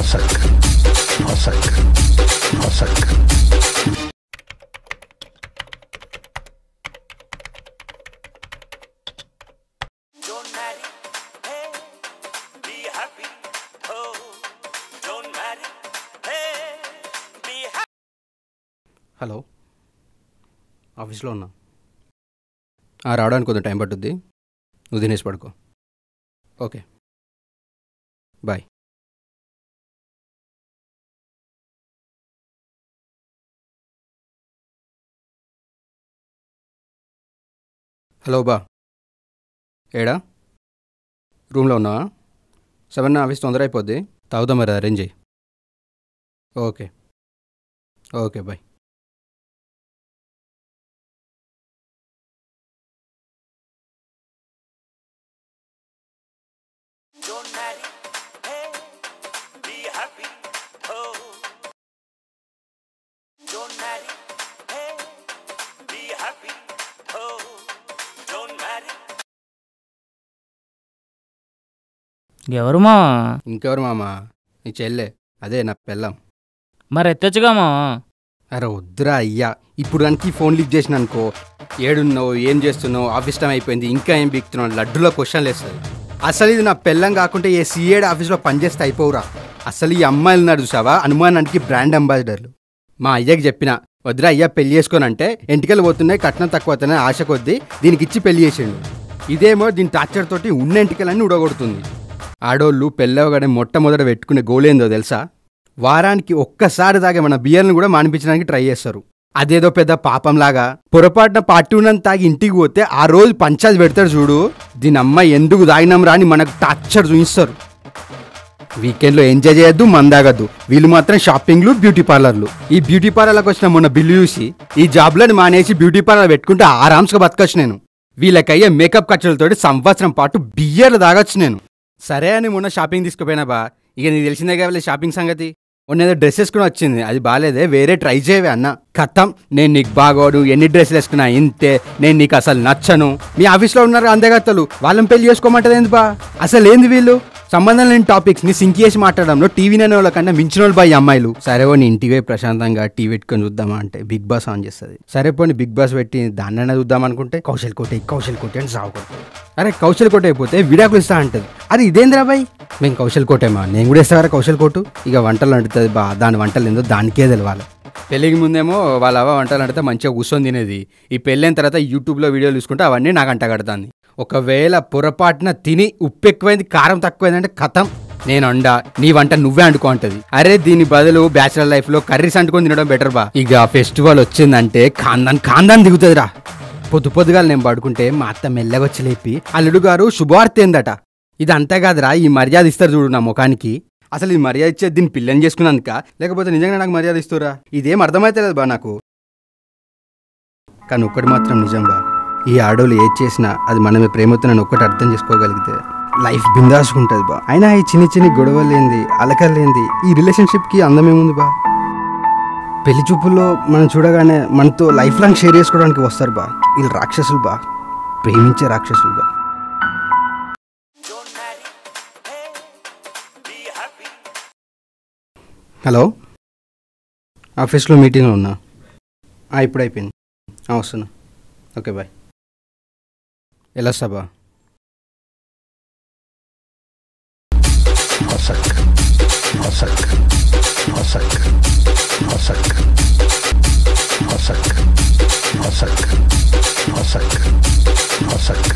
మసక్ మసక్ మసక్ hello, ఆఫీస్లో ఉన్నా. రావడానికి కొంచెం టైం పట్టుద్ది. నువ్వు తినేసి పడుకో. Okay, bye. హలో బా, ఏడా? రూమ్లో ఉన్నావా? 7 ఆఫీస్ తొందర అయిపోద్ది. తాగుతాం మరి, అరేంజ్ చేయి. Okay okay, bye. ఎవరు మా? ఇంకెవరు మామ? నీ చెల్లె, అదే నా పెళ్ళం. మరి ఎత్తచ్చుగా మా. అరే వద్దురా అయ్యా, ఇప్పుడు కనుక ఈ ఫోన్ లిఫ్ట్ చేసిన అనుకో, ఏడున్నావు, ఏం చేస్తున్నావు, ఆఫీస్ టైం అయిపోయింది, ఇంకా ఏం బిక్తున్నావు, లడ్డులో క్వశ్చన్లు వేస్తుంది. అసలు ఇది నా పెళ్ళం కాకుంటే ఏ సిఏడ్ ఆఫీస్లో పనిచేస్తే అయిపోవురా. అసలు ఈ అమ్మాయిలు ఉన్నారు చూసావా, అనుమానానికి బ్రాండ్ అంబాసిడర్లు. మా అయ్యకి చెప్పిన, వద్దురా అయ్యా పెళ్లి చేసుకోనంటే ఎంటికలు పోతున్నాయి, కట్నం తక్కువ అవుతున్నాయి, ఆశ కొద్దీ దీనికి ఇచ్చి పెళ్లి చేసిండు. ఇదేమో దీని టార్చర్ తోటి ఉన్న ఎంటికలన్నీ ఉడగొడుతుంది. ఆడోళ్ళు పెళ్ళవగానే మొట్టమొదట పెట్టుకునే గోలేందో తెలుసా? వారానికి ఒక్కసారి తాగే మన బియర్ని కూడా మానిపించడానికి ట్రై చేస్తారు. అదేదో పెద్ద పాపంలాగా పొరపాటున పార్టీ ఉన్నంత తాగి ఇంటికి పోతే ఆ రోజు పంచాయతీ పెడతాడు చూడు, దీని అమ్మాయి ఎందుకు తాగినాం రా అని మనకు టార్చర్ చూపిస్తారు. వీకెండ్లో ఎంజాయ్ చేయొద్దు, మందాగద్దు. వీళ్ళు మాత్రం షాపింగ్లు, బ్యూటీ పార్లర్లు. ఈ బ్యూటీ పార్లర్లకు వచ్చిన మొన్న బిల్లు చూసి ఈ జాబ్లను మానేసి బ్యూటీ పార్లర్ పెట్టుకుంటే ఆరామ్స్గా బతకొచ్చు నేను. వీళ్ళకయ్యే మేకప్ ఖర్చులతోటి సంవత్సరం పాటు బియ్యర్లు తాగొచ్చు నేను. సరే అని మొన్న షాపింగ్ తీసుకుపోయినా బా, ఇక నీకు తెలిసిందే కదా షాపింగ్ సంగతి. మొన్న డ్రెస్ వేసుకుని వచ్చింది, అది బాగాలేదే, వేరే ట్రై చేయవే అన్న. కథం, నేను నీకు బాగోడు, ఎన్ని డ్రెస్సులు వేసుకున్నా ఇంతే, నేను నీకు అసలు నచ్చను. మీ ఆఫీస్లో ఉన్నారు అందగత్తలు, వాళ్ళని పెళ్లి చేసుకోమంటది ఏంది బా? అసలు ఏంది వీళ్ళు? సంబంధం లేని టాపిక్స్ ని సింక్ చేసి మాట్లాడడంలో టీవీ నైన్ వాళ్ళ కన్నా మించిన వాళ్ళు బా ఈ అమ్మాయిలు. సరే పోనీ ఇంటివే ప్రశాంతంగా టీవీ పెట్టుకొని చూద్దామా అంటే బిగ్ బాస్ ఆన్ చేస్తుంది. సరే పోనీ బిగ్ బాస్ పెట్టి దాన్నైనా చూద్దాం అనుకుంటే కౌశల్ కోటే అని సాగుకుంటాం. అరే కౌశల్ కోట అయిపోతే విడాకులు ఇస్తా అంటది. అది ఇదేంద్రా బాయ్, మేము కౌశల్ కోటేమా, నేను కూడా ఇస్తారా కౌశల్ కోటు? ఇక వంటలు వండుతుంది బా, దాని వంటలు ఏందో దానికే తెలవాలి. పెళ్ళికి ముందేమో వాళ్ళ అవ్వ వంటలు అంటే మంచిగా కూర్చొని తినేది. ఈ పెళ్ళైన తర్వాత యూట్యూబ్లో వీడియోలు చూసుకుంటే అవన్నీ నాకు అంట కడతాను. ఒకవేళ పొరపాటున తిని ఉప్పు ఎక్కువైంది, కారం తక్కువైందంటే కథం, నేను అండా, నీ వంట నువ్వే అండుకో అంటది. అరే దీని బదులు బ్యాచిలర్ లైఫ్ లో కర్రీస్ అంటుకొని తినడం బెటర్ బా. ఇక ఫెస్టివల్ వచ్చిందంటే కాందాన్ దిగుతుందిరా. పొద్దుగా నేను పడుకుంటే మా అత్త మెల్లగొచ్చి లేపి, అల్లుడు గారు శుభవార్త ఏందట. ఇది అంతే కాదురా, ఈ మర్యాద ఇస్తారు చూడు నా ముఖానికి. అసలు ఈ మర్యాద ఇచ్చేది దీన్ని పిల్లని చేసుకున్నానుక, లేకపోతే నిజంగా నాకు మర్యాద ఇస్తురా? ఇదేం అర్థమైతే లేదు బా నాకు. కానీ ఒక్కటి మాత్రం నిజం బా, ఈ ఆడోళ్ళు ఏది చేసినా అది మనమే ప్రేమతో నన్ను ఒక్కటి అర్థం చేసుకోగలిగితే లైఫ్ బిందాసుకుంటుంది బా. అయినా ఈ చిన్ని గొడవలేంది, అలకలేంది ఈ రిలేషన్షిప్కి అందమేముంది బా? పెళ్లి చూపుల్లో మనం చూడగానే మనతో లైఫ్ లాంగ్ షేర్ చేసుకోవడానికి వస్తారు బా. వీళ్ళు రాక్షసులు బా, ప్రేమించే రాక్షసులు బా. హలో, ఆఫీస్లో మీటింగ్లో ఉన్నా. ఇప్పుడు అయిపోయింది, వస్తున్నా. Okay bye. ఎలా వస్తా బా? మసక్ మసక్ మసక్ మసక్ మసక్ మసక్ మసక్ మసక్